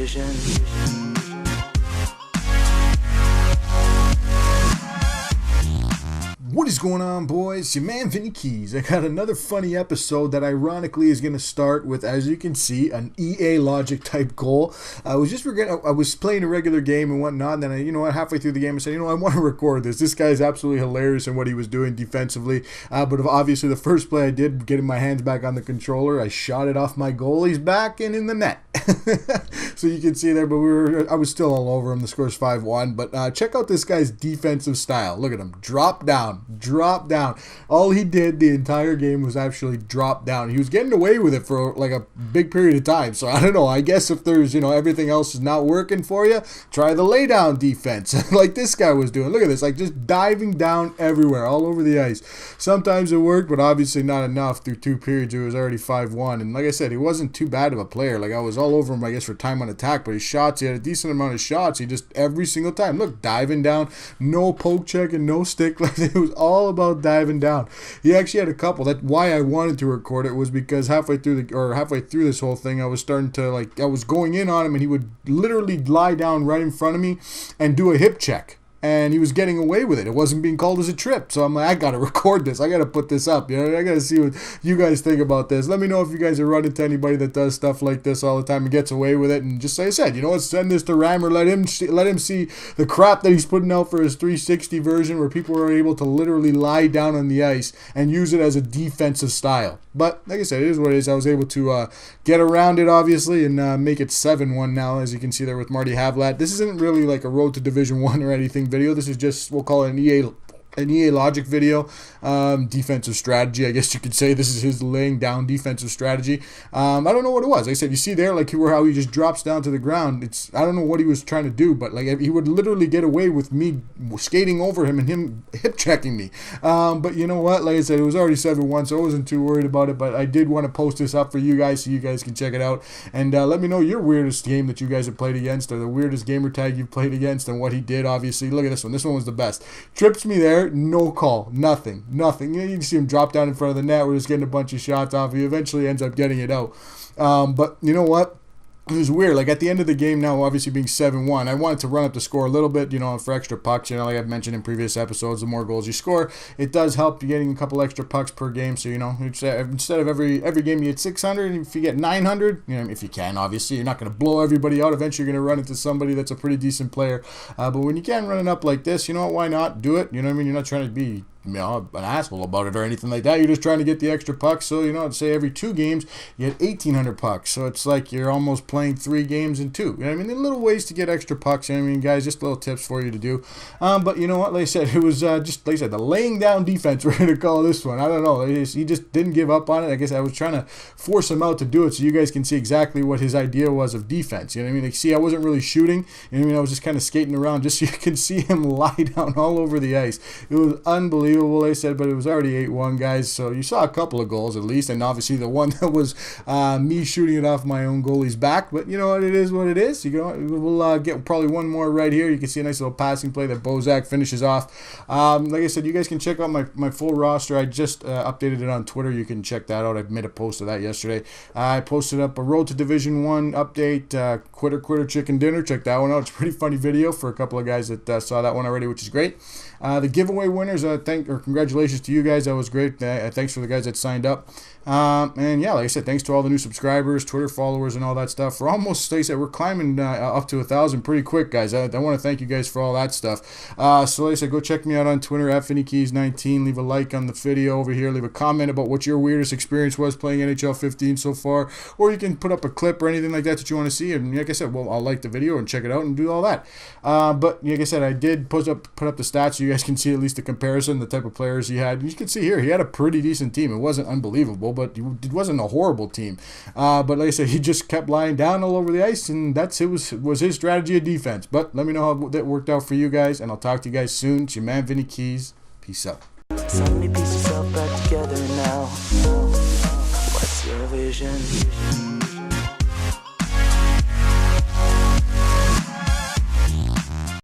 vision. What is going on, boys? Your man Vinnie Keys. I got another funny episode that ironically is going to start with, as you can see, an EA Logic type goal. I was playing a regular game and whatnot, and then halfway through the game I said, I want to record this. This guy is absolutely hilarious in what he was doing defensively. But obviously the first play I did, getting my hands back on the controller, I shot it off my goalie's back and in the net. So you can see there, but I was still all over him. The score's 5-1. But check out this guy's defensive style. Look at him. Drop down. All he did the entire game was actually drop down. He was getting away with it for like a big period of time. So I don't know. I guess if there's, everything else is not working for you, try the lay down defense like this guy was doing. Look at this. Like just diving down everywhere, all over the ice. Sometimes it worked, but obviously not enough. Through 2 periods, it was already 5-1. And like I said, he wasn't too bad of a player. Like I was all over him, I guess, for time on attack. But his shots, he had a decent amount of shots. He just, every single time, look, diving down, no poke check and no stick. Like it was all about diving down. He actually had a couple. That's why I wanted to record it, was because halfway through this whole thing, I was starting to, I was going in on him, and he would literally lie down right in front of me and do a hip check. And he was getting away with it. It wasn't being called as a trip. So I'm like, I got to record this. I got to put this up. I got to see what you guys think about this. Let me know if you guys are running to anybody that does stuff like this all the time and gets away with it. And just like I said, send this to Ram, or let him see the crap that he's putting out for his 360 version, where people are able to literally lie down on the ice and use it as a defensive style. But like I said, it is what it is. I was able to get around it, obviously, and make it 7-1 now, as you can see there with Marty Havlat. This isn't really like a road to Division 1 or anything video. This is just, we'll call it an EA Logic video, defensive strategy, I guess you could say. This is his laying down defensive strategy. I don't know what it was. Like I said, you see there, like how he just drops down to the ground. I don't know what he was trying to do, but like he would literally get away with me skating over him and him hip checking me. But you know what? Like I said, it was already 7-1, so I wasn't too worried about it. But I did want to post this up for you guys so you guys can check it out, and let me know your weirdest game that you guys have played against, or the weirdest gamer tag you've played against, and what he did. Obviously, look at this one. This one was the best. Trips me there. No call, nothing. You see him drop down in front of the net. We're just getting a bunch of shots off. He eventually ends up getting it out. But you know what? It was weird. Like at the end of the game now, obviously being 7-1, I wanted to run up the score a little bit, for extra pucks. Like I've mentioned in previous episodes, the more goals you score, it does help you getting a couple extra pucks per game. So, instead of every game you get 600, if you get 900, if you can, obviously, you're not going to blow everybody out. Eventually, you're going to run into somebody that's a pretty decent player. But when you can run it up like this, why not do it? You're not trying to be an asshole about it or anything like that. You're just trying to get the extra pucks. So, say every 2 games, you get 1,800 pucks. So it's like you're almost playing 3 games in 2. There are little ways to get extra pucks. Guys, just little tips for you to do. But you know what? Like I said, it was just, like I said, the laying down defense, we're going to call this one. I don't know. He just didn't give up on it. I guess I was trying to force him out to do it so you guys can see exactly what his idea was of defense. See, I wasn't really shooting. I was just kind of skating around just so you can see him lie down all over the ice. It was unbelievable. They said, but it was already 8-1, guys. So you saw a couple of goals at least, and obviously the one that was me shooting it off my own goalie's back. But you know what? It is what it is. We'll get probably one more right here. You can see a nice little passing play that Bozak finishes off. Like I said, you guys can check out my full roster. I just updated it on Twitter. You can check that out. I made a post of that yesterday. I posted up a Road to Division 1 update, Quitter Chicken Dinner. Check that one out. It's a pretty funny video for a couple of guys that saw that one already, which is great. The giveaway winners, congratulations to you guys. That was great. Thanks for the guys that signed up. And yeah, like I said, thanks to all the new subscribers, Twitter followers, and all that stuff. We're almost, like I said, we're climbing up to 1,000 pretty quick, guys. I want to thank you guys for all that stuff. So like I said, go check me out on Twitter at Vinnie Keys 19. Leave a like on the video over here. Leave a comment about what your weirdest experience was playing NHL 15 so far, or you can put up a clip or anything like that you want to see. And like I said, I'll like the video and check it out and do all that. But like I said, I did put up the stats so you guys can see at least the comparison, the type of players he had. And you can see here, he had a pretty decent team. It wasn't unbelievable, but it wasn't a horrible team. But like I said, he just kept lying down all over the ice, and was his strategy of defense. But let me know how that worked out for you guys, and I'll talk to you guys soon. It's your man, Vinnie Keys. Peace out. So many pieces all back together now. What's your vision?